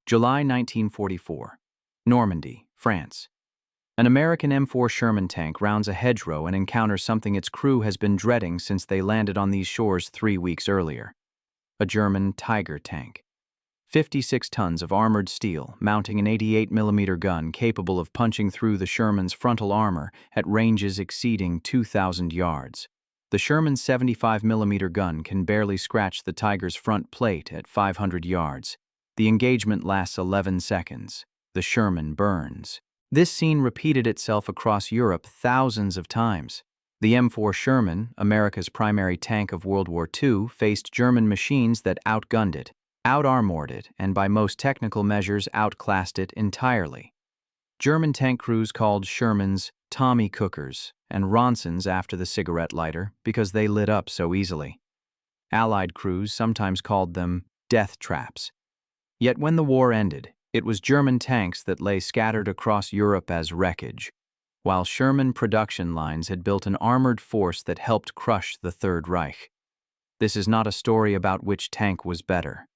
July 1944. Normandy, France. An American M4 Sherman tank rounds a hedgerow and encounters something its crew has been dreading since they landed on these shores 3 weeks earlier. A German Tiger tank. 56 tons of armored steel, mounting an 88mm gun capable of punching through the Sherman's frontal armor at ranges exceeding 2,000 yards. The Sherman's 75mm gun can barely scratch the Tiger's front plate at 500 yards. The engagement lasts 11 seconds. The Sherman burns. This scene repeated itself across Europe thousands of times. The M4 Sherman, America's primary tank of World War II, faced German machines that outgunned it, out-armored it, and by most technical measures outclassed it entirely. German tank crews called Shermans Tommy Cookers and Ronsons after the cigarette lighter because they lit up so easily. Allied crews sometimes called them death traps. Yet when the war ended, it was German tanks that lay scattered across Europe as wreckage, while Sherman production lines had built an armored force that helped crush the Third Reich. This is not a story about which tank was better.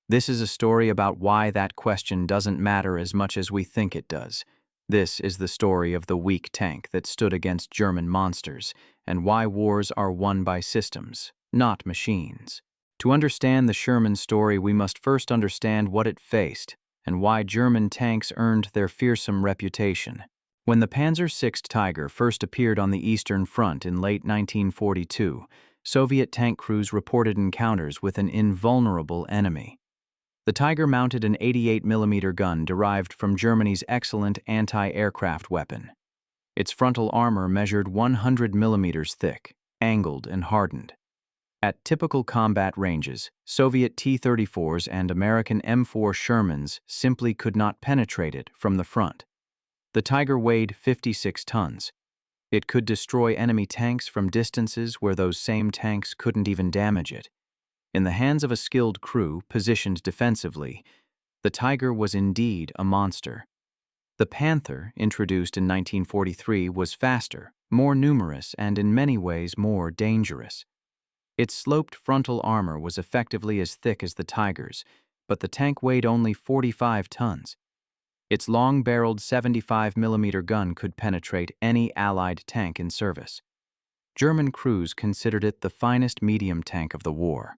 This is a story about why that question doesn't matter as much as we think it does. This is the story of the weak tank that stood against German monsters, and why wars are won by systems, not machines. To understand the Sherman story, we must first understand what it faced, and why German tanks earned their fearsome reputation. When the Panzer VI Tiger first appeared on the Eastern Front in late 1942, Soviet tank crews reported encounters with an invulnerable enemy. The Tiger mounted an 88mm gun derived from Germany's excellent anti-aircraft weapon. Its frontal armor measured 100mm thick, angled and hardened. At typical combat ranges, Soviet T-34s and American M4 Shermans simply could not penetrate it from the front. The Tiger weighed 56 tons. It could destroy enemy tanks from distances where those same tanks couldn't even damage it. In the hands of a skilled crew positioned defensively, the Tiger was indeed a monster. The Panther, introduced in 1943, was faster, more numerous, and in many ways more dangerous. Its sloped frontal armor was effectively as thick as the Tiger's, but the tank weighed only 45 tons. Its long-barreled 75mm gun could penetrate any Allied tank in service. German crews considered it the finest medium tank of the war.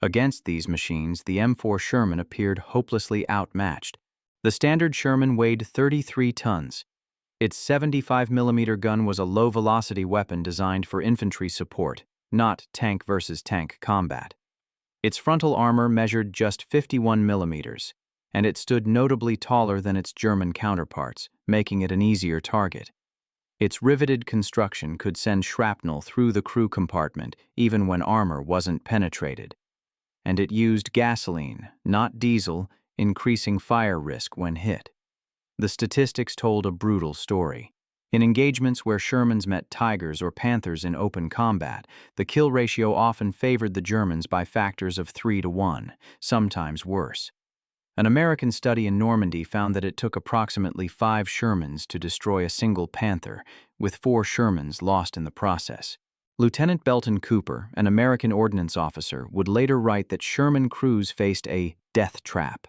Against these machines, the M4 Sherman appeared hopelessly outmatched. The standard Sherman weighed 33 tons. Its 75mm gun was a low-velocity weapon designed for infantry support, not tank versus tank combat. Its frontal armor measured just 51mm, and it stood notably taller than its German counterparts, making it an easier target. Its riveted construction could send shrapnel through the crew compartment even when armor wasn't penetrated. And it used gasoline, not diesel, increasing fire risk when hit. The statistics told a brutal story. In engagements where Shermans met Tigers or Panthers in open combat, the kill ratio often favored the Germans by factors of 3 to 1, sometimes worse. An American study in Normandy found that it took approximately 5 Shermans to destroy a single Panther, with 4 Shermans lost in the process. Lieutenant Belton Cooper, an American ordnance officer, would later write that Sherman crews faced a death trap.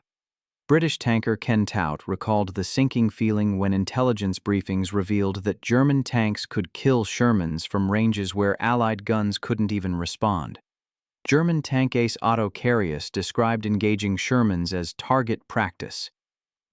British tanker Ken Tout recalled the sinking feeling when intelligence briefings revealed that German tanks could kill Shermans from ranges where Allied guns couldn't even respond. German tank ace Otto Carius described engaging Shermans as target practice.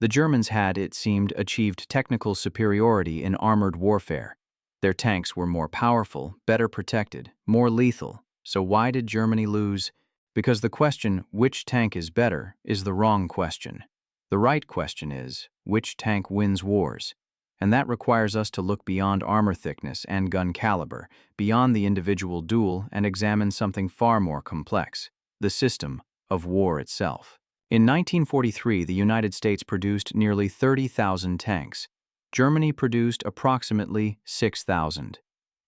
The Germans had, it seemed, achieved technical superiority in armored warfare. Their tanks were more powerful, better protected, more lethal. So why did Germany lose? Because the question, which tank is better, is the wrong question. The right question is, which tank wins wars? And that requires us to look beyond armor thickness and gun caliber, beyond the individual duel, and examine something far more complex, the system of war itself. In 1943, the United States produced nearly 30,000 tanks. Germany produced approximately 6,000.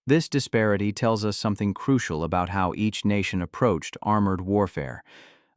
This disparity tells us something crucial about how each nation approached armored warfare.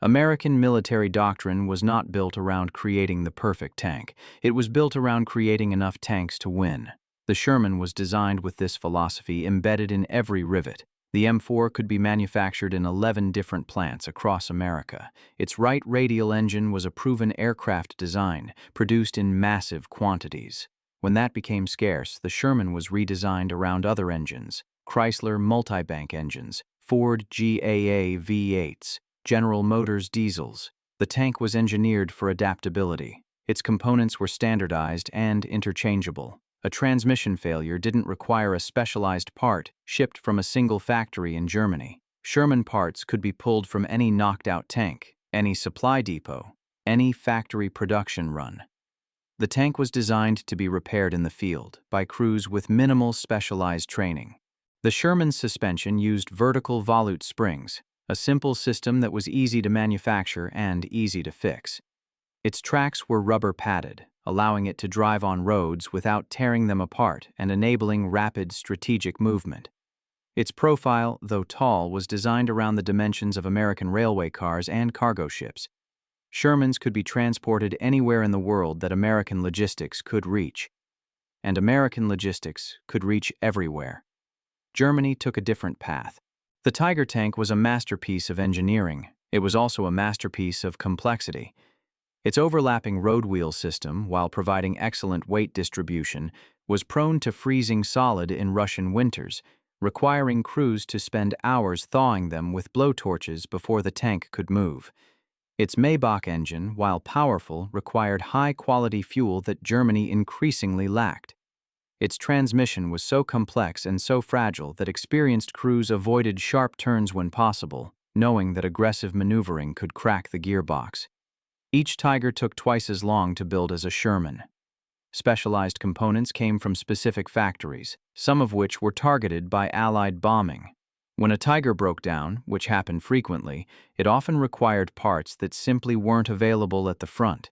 American military doctrine was not built around creating the perfect tank. It was built around creating enough tanks to win. The Sherman was designed with this philosophy embedded in every rivet. The M4 could be manufactured in 11 different plants across America. Its right radial engine was a proven aircraft design, produced in massive quantities. When that became scarce, the Sherman was redesigned around other engines: Chrysler multibank engines, Ford GAA V8s, General Motors diesels. The tank was engineered for adaptability. Its components were standardized and interchangeable. A transmission failure didn't require a specialized part shipped from a single factory in Germany. Sherman parts could be pulled from any knocked-out tank, any supply depot, any factory production run. The tank was designed to be repaired in the field by crews with minimal specialized training. The Sherman's suspension used vertical volute springs, a simple system that was easy to manufacture and easy to fix. Its tracks were rubber-padded, allowing it to drive on roads without tearing them apart and enabling rapid strategic movement. Its profile, though tall, was designed around the dimensions of American railway cars and cargo ships. Shermans could be transported anywhere in the world that American logistics could reach. And American logistics could reach everywhere. Germany took a different path. The Tiger tank was a masterpiece of engineering. It was also a masterpiece of complexity. Its overlapping road wheel system, while providing excellent weight distribution, was prone to freezing solid in Russian winters, requiring crews to spend hours thawing them with blowtorches before the tank could move. Its Maybach engine, while powerful, required high-quality fuel that Germany increasingly lacked. Its transmission was so complex and so fragile that experienced crews avoided sharp turns when possible, knowing that aggressive maneuvering could crack the gearbox. Each Tiger took twice as long to build as a Sherman. Specialized components came from specific factories, some of which were targeted by Allied bombing. When a Tiger broke down, which happened frequently, it often required parts that simply weren't available at the front.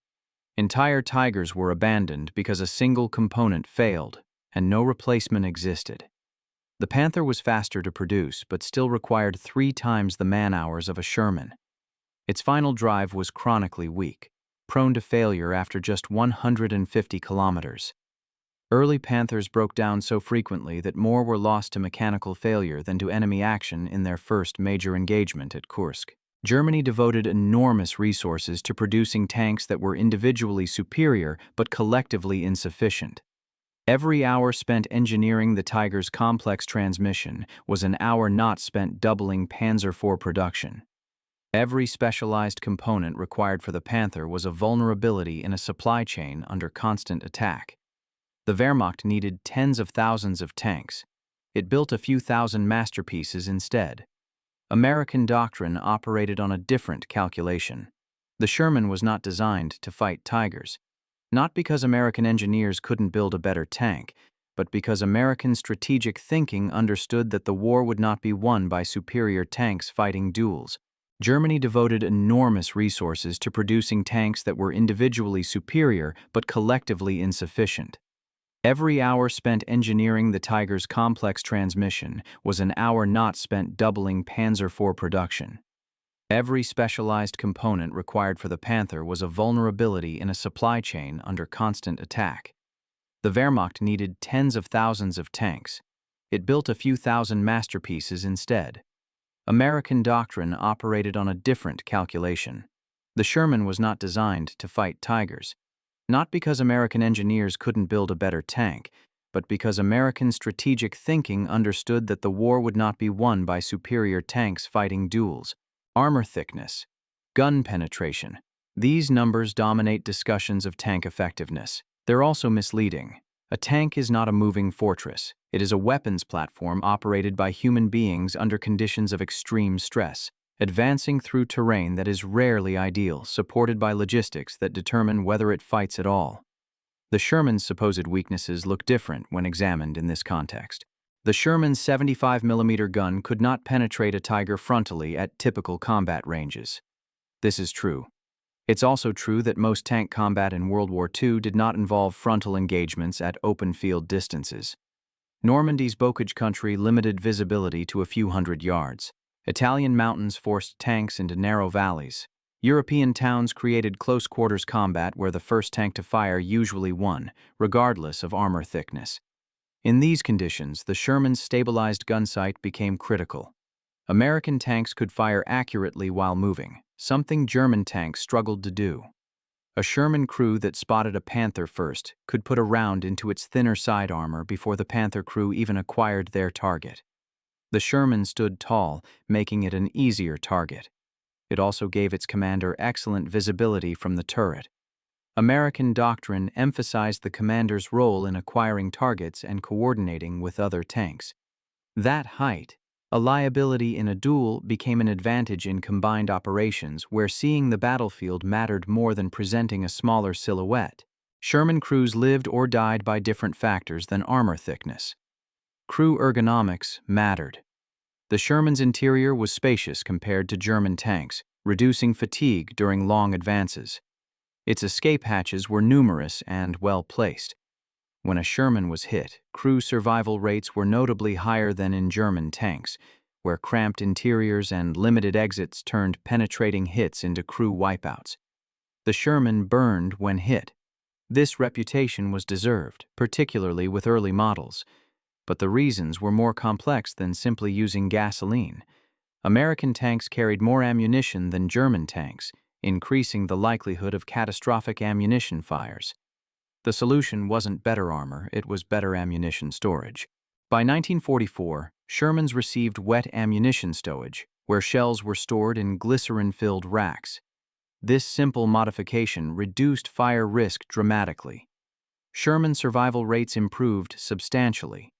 Entire Tigers were abandoned because a single component failed, and no replacement existed. The Panther was faster to produce, but still required 3 times the man-hours of a Sherman. Its final drive was chronically weak, prone to failure after just 150 kilometers. Early Panthers broke down so frequently that more were lost to mechanical failure than to enemy action in their first major engagement at Kursk. Germany devoted enormous resources to producing tanks that were individually superior but collectively insufficient. Every hour spent engineering the Tiger's complex transmission was an hour not spent doubling Panzer IV production. Every specialized component required for the Panther was a vulnerability in a supply chain under constant attack. The Wehrmacht needed tens of thousands of tanks. It built a few thousand masterpieces instead. American doctrine operated on a different calculation. The Sherman was not designed to fight Tigers, not because American engineers couldn't build a better tank, but because American strategic thinking understood that the war would not be won by superior tanks fighting duels. Germany devoted enormous resources to producing tanks that were individually superior but collectively insufficient. Every hour spent engineering the Tiger's complex transmission was an hour not spent doubling Panzer IV production. Every specialized component required for the Panther was a vulnerability in a supply chain under constant attack. The Wehrmacht needed tens of thousands of tanks. It built a few thousand masterpieces instead. American doctrine operated on a different calculation. The Sherman was not designed to fight Tigers, not because American engineers couldn't build a better tank, but because American strategic thinking understood that the war would not be won by superior tanks fighting duels. Armor thickness, gun penetration. These numbers dominate discussions of tank effectiveness. They're also misleading. A tank is not a moving fortress. It is a weapons platform operated by human beings under conditions of extreme stress, advancing through terrain that is rarely ideal, supported by logistics that determine whether it fights at all. The Sherman's supposed weaknesses look different when examined in this context. The Sherman's 75mm gun could not penetrate a Tiger frontally at typical combat ranges. This is true. It's also true that most tank combat in World War II did not involve frontal engagements at open field distances. Normandy's bocage country limited visibility to a few hundred yards. Italian mountains forced tanks into narrow valleys. European towns created close-quarters combat where the first tank to fire usually won, regardless of armor thickness. In these conditions, the Sherman's stabilized gun sight became critical. American tanks could fire accurately while moving, something German tanks struggled to do. A Sherman crew that spotted a Panther first could put a round into its thinner side armor before the Panther crew even acquired their target. The Sherman stood tall, making it an easier target. It also gave its commander excellent visibility from the turret. American doctrine emphasized the commander's role in acquiring targets and coordinating with other tanks. That height, a liability in a duel, became an advantage in combined operations where seeing the battlefield mattered more than presenting a smaller silhouette. Sherman crews lived or died by different factors than armor thickness. Crew ergonomics mattered. The Sherman's interior was spacious compared to German tanks, reducing fatigue during long advances. Its escape hatches were numerous and well placed. When a Sherman was hit, crew survival rates were notably higher than in German tanks, where cramped interiors and limited exits turned penetrating hits into crew wipeouts. The Sherman burned when hit. This reputation was deserved, particularly with early models. But the reasons were more complex than simply using gasoline. American tanks carried more ammunition than German tanks, increasing the likelihood of catastrophic ammunition fires. The solution wasn't better armor, it was better ammunition storage. By 1944, Shermans received wet ammunition stowage, where shells were stored in glycerin-filled racks. This simple modification reduced fire risk dramatically. Sherman survival rates improved substantially.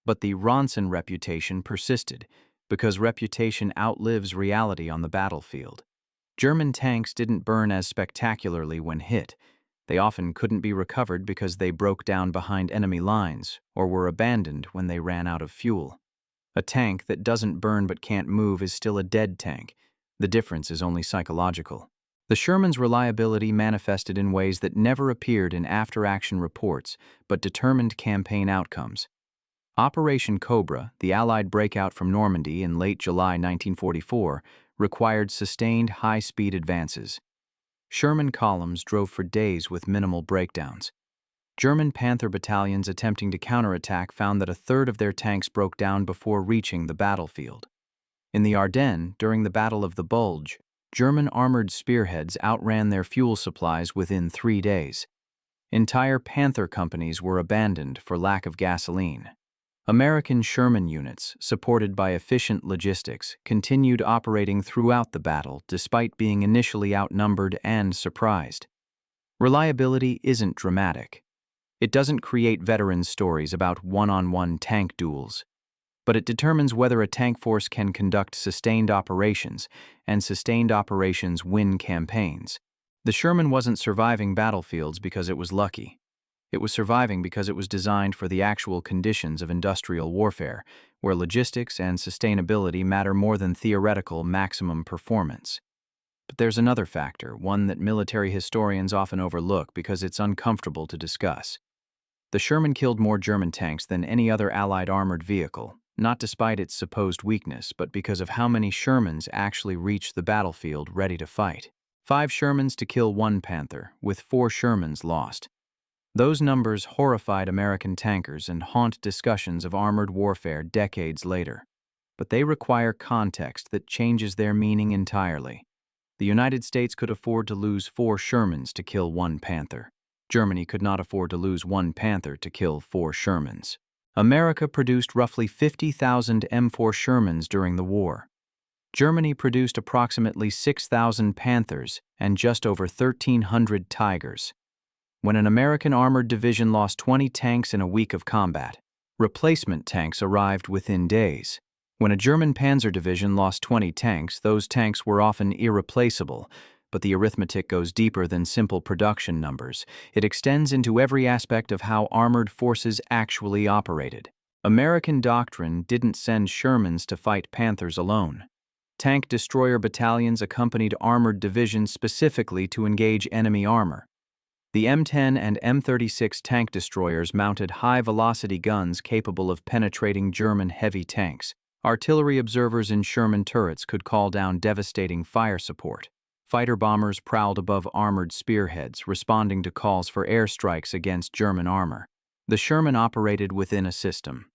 But the Ronson reputation persisted, because reputation outlives reality on the battlefield. German tanks didn't burn as spectacularly when hit. They often couldn't be recovered because they broke down behind enemy lines or were abandoned when they ran out of fuel. A tank that doesn't burn but can't move is still a dead tank. The difference is only psychological. The Sherman's reliability manifested in ways that never appeared in after-action reports but determined campaign outcomes. Operation Cobra, the Allied breakout from Normandy in late July 1944, required sustained high-speed advances. Sherman columns drove for days with minimal breakdowns. German Panther battalions attempting to counterattack found that a third of their tanks broke down before reaching the battlefield. In the Ardennes, during the Battle of the Bulge, German armored spearheads outran their fuel supplies within 3 days. Entire Panther companies were abandoned for lack of gasoline. American Sherman units, supported by efficient logistics, continued operating throughout the battle despite being initially outnumbered and surprised. Reliability isn't dramatic. It doesn't create veteran stories about one-on-one tank duels. But it determines whether a tank force can conduct sustained operations, and sustained operations win campaigns. The Sherman wasn't surviving battlefields because it was lucky. It was surviving because it was designed for the actual conditions of industrial warfare, where logistics and sustainability matter more than theoretical maximum performance. But there's another factor, one that military historians often overlook because it's uncomfortable to discuss. The Sherman killed more German tanks than any other Allied armored vehicle, not despite its supposed weakness, but because of how many Shermans actually reached the battlefield ready to fight. 5 Shermans to kill 1 Panther, with 4 Shermans lost. Those numbers horrified American tankers and haunt discussions of armored warfare decades later. But they require context that changes their meaning entirely. The United States could afford to lose 4 Shermans to kill 1 Panther. Germany could not afford to lose 1 Panther to kill 4 Shermans. America produced roughly 50,000 M4 Shermans during the war. Germany produced approximately 6,000 Panthers and just over 1,300 Tigers. When an American armored division lost 20 tanks in a week of combat, replacement tanks arrived within days. When a German panzer division lost 20 tanks, those tanks were often irreplaceable, but the arithmetic goes deeper than simple production numbers. It extends into every aspect of how armored forces actually operated. American doctrine didn't send Shermans to fight Panthers alone. Tank destroyer battalions accompanied armored divisions specifically to engage enemy armor. The M10 and M36 tank destroyers mounted high-velocity guns capable of penetrating German heavy tanks. Artillery observers in Sherman turrets could call down devastating fire support. Fighter bombers prowled above armored spearheads, responding to calls for airstrikes against German armor. The Sherman operated within a system.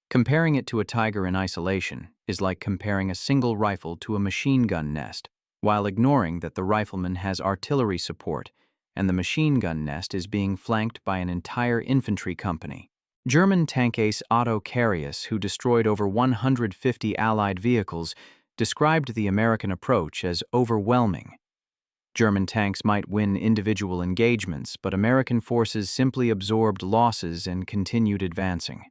Comparing it to a Tiger in isolation is like comparing a single rifle to a machine gun nest, while ignoring that the rifleman has artillery support and the machine gun nest is being flanked by an entire infantry company. German tank ace Otto Carius, who destroyed over 150 Allied vehicles, described the American approach as overwhelming. German tanks might win individual engagements, but American forces simply absorbed losses and continued advancing.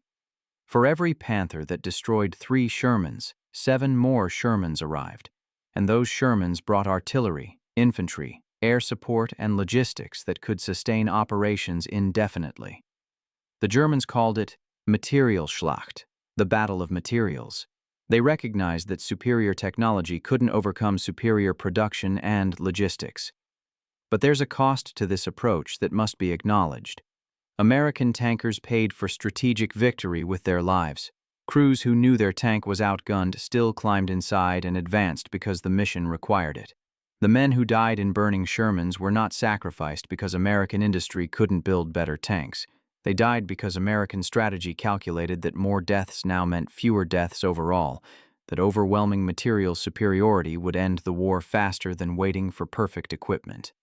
For every Panther that destroyed 3 Shermans, 7 more Shermans arrived, and those Shermans brought artillery, infantry, air support, and logistics that could sustain operations indefinitely. The Germans called it Materialschlacht, the Battle of Materials. They recognized that superior technology couldn't overcome superior production and logistics. But there's a cost to this approach that must be acknowledged. American tankers paid for strategic victory with their lives. Crews who knew their tank was outgunned still climbed inside and advanced because the mission required it. The men who died in burning Shermans were not sacrificed because American industry couldn't build better tanks. They died because American strategy calculated that more deaths now meant fewer deaths overall, that overwhelming material superiority would end the war faster than waiting for perfect equipment.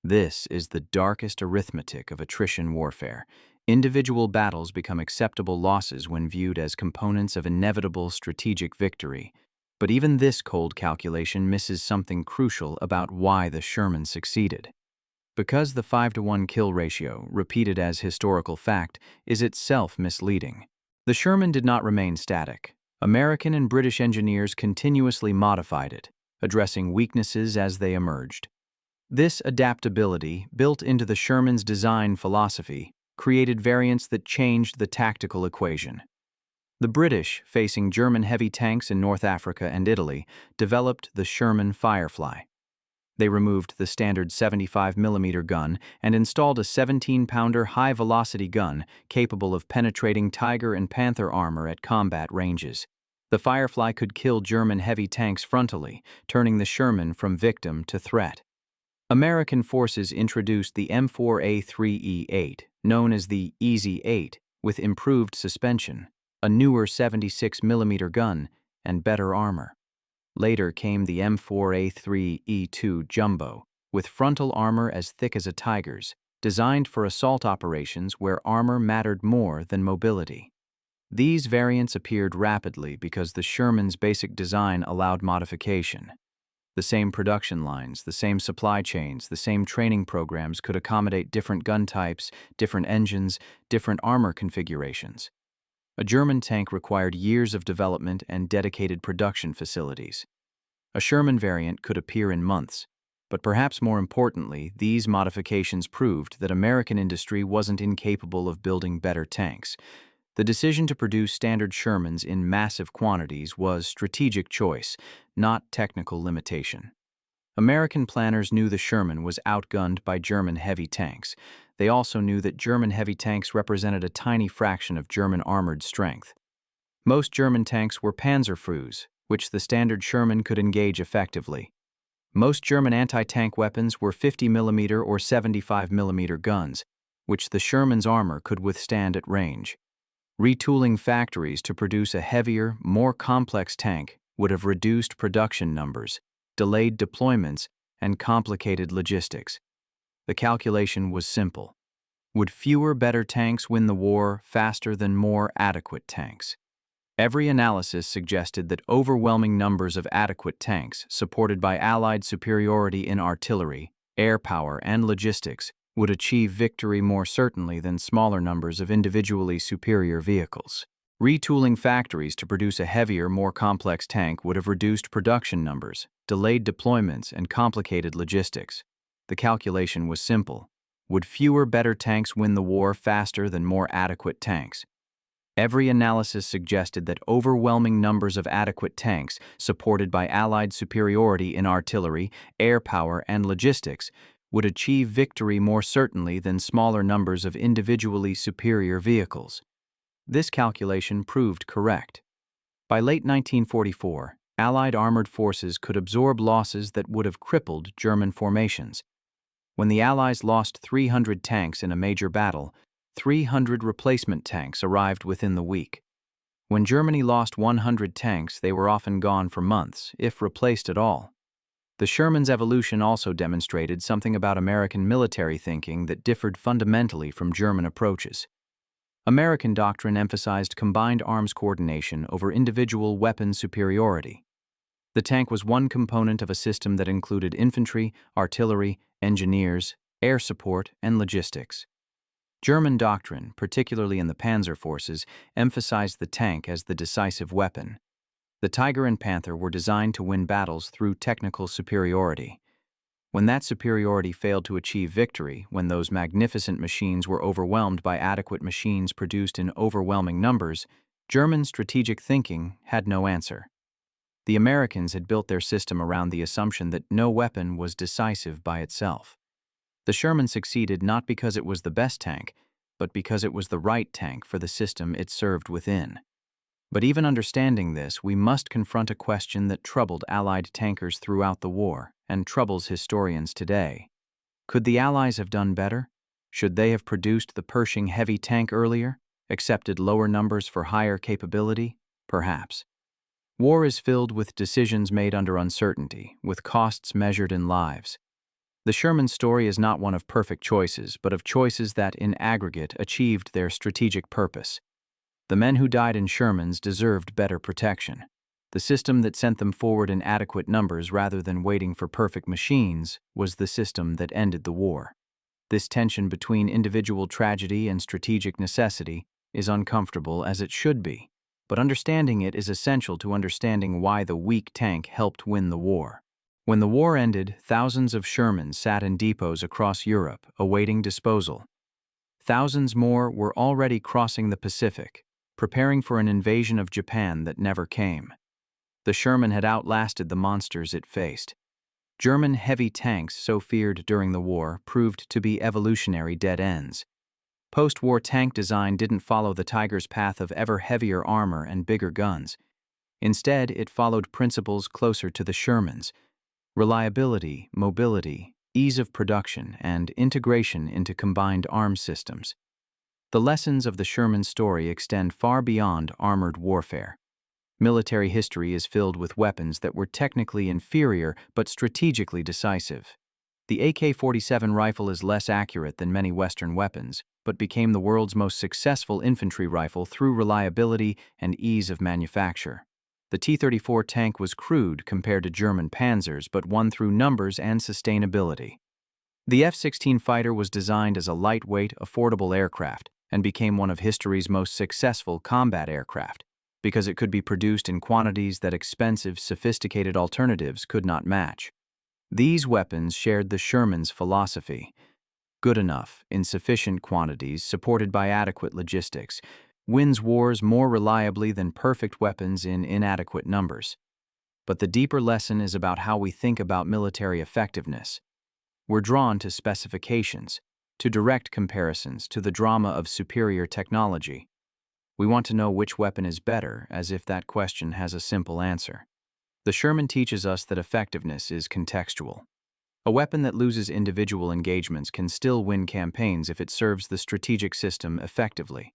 This is the darkest arithmetic of attrition warfare. Individual battles become acceptable losses when viewed as components of inevitable strategic victory. But even this cold calculation misses something crucial about why the Sherman succeeded. Because the 5-to-1 kill ratio, repeated as historical fact, is itself misleading. The Sherman did not remain static. American and British engineers continuously modified it, addressing weaknesses as they emerged. This adaptability, built into the Sherman's design philosophy, created variants that changed the tactical equation. The British, facing German heavy tanks in North Africa and Italy, developed the Sherman Firefly. They removed the standard 75mm gun and installed a 17-pounder high-velocity gun capable of penetrating Tiger and Panther armor at combat ranges. The Firefly could kill German heavy tanks frontally, turning the Sherman from victim to threat. American forces introduced the M4A3E8, known as the Easy 8, with improved suspension, a newer 76mm gun, and better armor. Later came the M4A3E2 Jumbo, with frontal armor as thick as a Tiger's, designed for assault operations where armor mattered more than mobility. These variants appeared rapidly because the Sherman's basic design allowed modification. The same production lines, the same supply chains, the same training programs could accommodate different gun types, different engines, different armor configurations. A German tank required years of development and dedicated production facilities. A Sherman variant could appear in months, but perhaps more importantly, these modifications proved that American industry wasn't incapable of building better tanks. The decision to produce standard Shermans in massive quantities was strategic choice, not technical limitation. American planners knew the Sherman was outgunned by German heavy tanks. They also knew that German heavy tanks represented a tiny fraction of German armored strength. Most German tanks were Panzerfreus, which the standard Sherman could engage effectively. Most German anti-tank weapons were 50mm or 75mm guns, which the Sherman's armor could withstand at range. Retooling factories to produce a heavier, more complex tank would have reduced production numbers, delayed deployments, and complicated logistics. The calculation was simple. Would fewer better tanks win the war faster than more adequate tanks? Every analysis suggested that overwhelming numbers of adequate tanks, supported by Allied superiority in artillery, air power, and logistics, would achieve victory more certainly than smaller numbers of individually superior vehicles. Retooling factories to produce a heavier, more complex tank would have reduced production numbers, delayed deployments, and complicated logistics. The calculation was simple. Would fewer better tanks win the war faster than more adequate tanks? Every analysis suggested that overwhelming numbers of adequate tanks, supported by Allied superiority in artillery, air power, and logistics, would achieve victory more certainly than smaller numbers of individually superior vehicles. This calculation proved correct. By late 1944, Allied armored forces could absorb losses that would have crippled German formations. When the Allies lost 300 tanks in a major battle, 300 replacement tanks arrived within the week. When Germany lost 100 tanks, they were often gone for months, if replaced at all. The Sherman's evolution also demonstrated something about American military thinking that differed fundamentally from German approaches. American doctrine emphasized combined arms coordination over individual weapon superiority. The tank was one component of a system that included infantry, artillery, engineers, air support, and logistics. German doctrine, particularly in the panzer forces, emphasized the tank as the decisive weapon. The Tiger and Panther were designed to win battles through technical superiority. When that superiority failed to achieve victory, when those magnificent machines were overwhelmed by adequate machines produced in overwhelming numbers, German strategic thinking had no answer. The Americans had built their system around the assumption that no weapon was decisive by itself. The Sherman succeeded not because it was the best tank, but because it was the right tank for the system it served within. But even understanding this, we must confront a question that troubled Allied tankers throughout the war and troubles historians today. Could the Allies have done better? Should they have produced the Pershing heavy tank earlier, accepted lower numbers for higher capability? Perhaps. War is filled with decisions made under uncertainty, with costs measured in lives. The Sherman story is not one of perfect choices, but of choices that, in aggregate, achieved their strategic purpose. The men who died in Shermans deserved better protection. The system that sent them forward in adequate numbers rather than waiting for perfect machines was the system that ended the war. This tension between individual tragedy and strategic necessity is uncomfortable as it should be, but understanding it is essential to understanding why the weak tank helped win the war. When the war ended, thousands of Shermans sat in depots across Europe, awaiting disposal. Thousands more were already crossing the Pacific, preparing for an invasion of Japan that never came. The Sherman had outlasted the monsters it faced. German heavy tanks, so feared during the war, proved to be evolutionary dead ends. Post-war tank design didn't follow the Tiger's path of ever heavier armor and bigger guns. Instead, it followed principles closer to the Sherman's: reliability, mobility, ease of production, and integration into combined arms systems. The lessons of the Sherman story extend far beyond armored warfare. Military history is filled with weapons that were technically inferior but strategically decisive. The AK-47 rifle is less accurate than many Western weapons, but became the world's most successful infantry rifle through reliability and ease of manufacture. The T-34 tank was crude compared to German panzers, but won through numbers and sustainability. The F-16 fighter was designed as a lightweight, affordable aircraft and became one of history's most successful combat aircraft because it could be produced in quantities that expensive, sophisticated alternatives could not match. These weapons shared the Sherman's philosophy: good enough, in sufficient quantities, supported by adequate logistics, wins wars more reliably than perfect weapons in inadequate numbers. But the deeper lesson is about how we think about military effectiveness. We're drawn to specifications, to direct comparisons, to the drama of superior technology. We want to know which weapon is better, as if that question has a simple answer. The Sherman teaches us that effectiveness is contextual. A weapon that loses individual engagements can still win campaigns if it serves the strategic system effectively.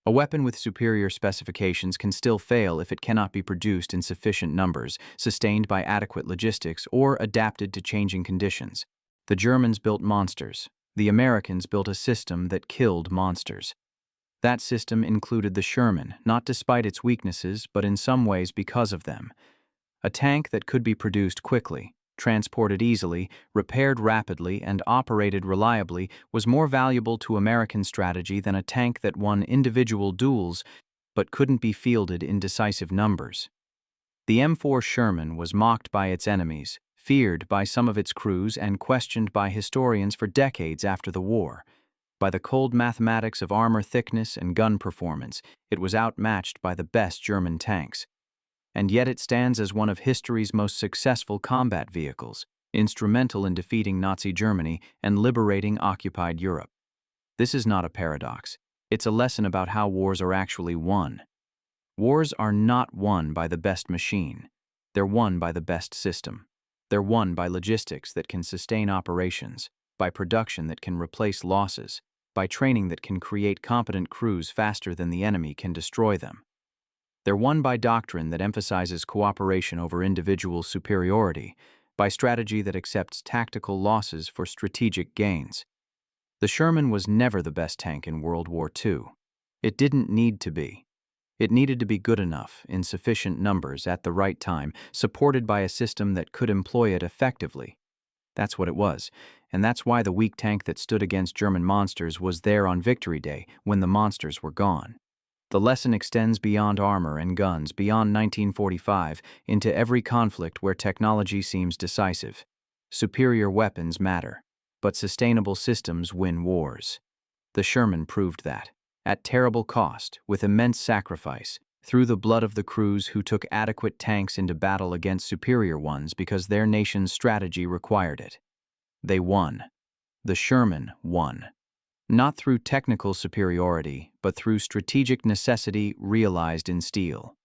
A weapon with superior specifications can still fail if it cannot be produced in sufficient numbers, sustained by adequate logistics, or adapted to changing conditions. The Germans built monsters. The Americans built a system that killed monsters. That system included the Sherman, not despite its weaknesses, but in some ways because of them. A tank that could be produced quickly, transported easily, repaired rapidly, and operated reliably was more valuable to American strategy than a tank that won individual duels but couldn't be fielded in decisive numbers. The M4 Sherman was mocked by its enemies, feared by some of its crews, and questioned by historians for decades after the war. By the cold mathematics of armor thickness and gun performance, it was outmatched by the best German tanks. And yet it stands as one of history's most successful combat vehicles, instrumental in defeating Nazi Germany and liberating occupied Europe. This is not a paradox. It's a lesson about how wars are actually won. Wars are not won by the best machine. They're won by the best system. They're won by logistics that can sustain operations, by production that can replace losses, by training that can create competent crews faster than the enemy can destroy them. They're won by doctrine that emphasizes cooperation over individual superiority, by strategy that accepts tactical losses for strategic gains. The Sherman was never the best tank in World War II. It didn't need to be. It needed to be good enough, in sufficient numbers, at the right time, supported by a system that could employ it effectively. That's what it was, and that's why the weak tank that stood against German monsters was there on Victory Day when the monsters were gone. The lesson extends beyond armor and guns, beyond 1945, into every conflict where technology seems decisive. Superior weapons matter, but sustainable systems win wars. The Sherman proved that, at terrible cost, with immense sacrifice, through the blood of the crews who took adequate tanks into battle against superior ones because their nation's strategy required it. They won. The Sherman won. Not through technical superiority, but through strategic necessity realized in steel.